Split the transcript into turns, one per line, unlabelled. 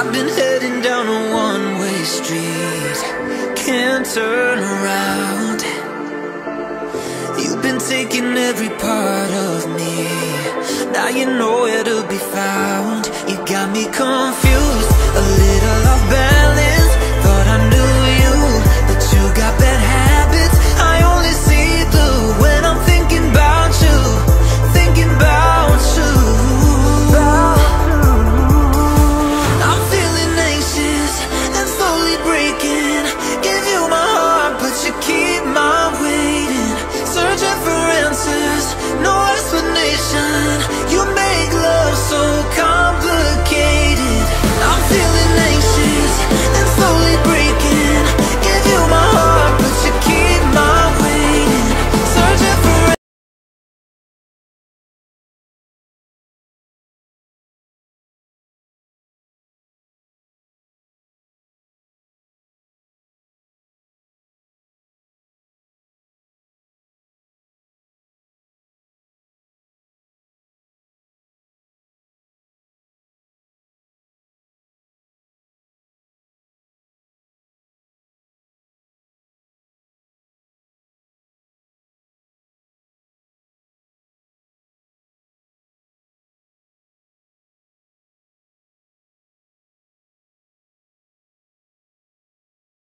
I've been heading down a one-way street, can't turn around. You've been taking every part of me, now you know where to be found. You got me confused.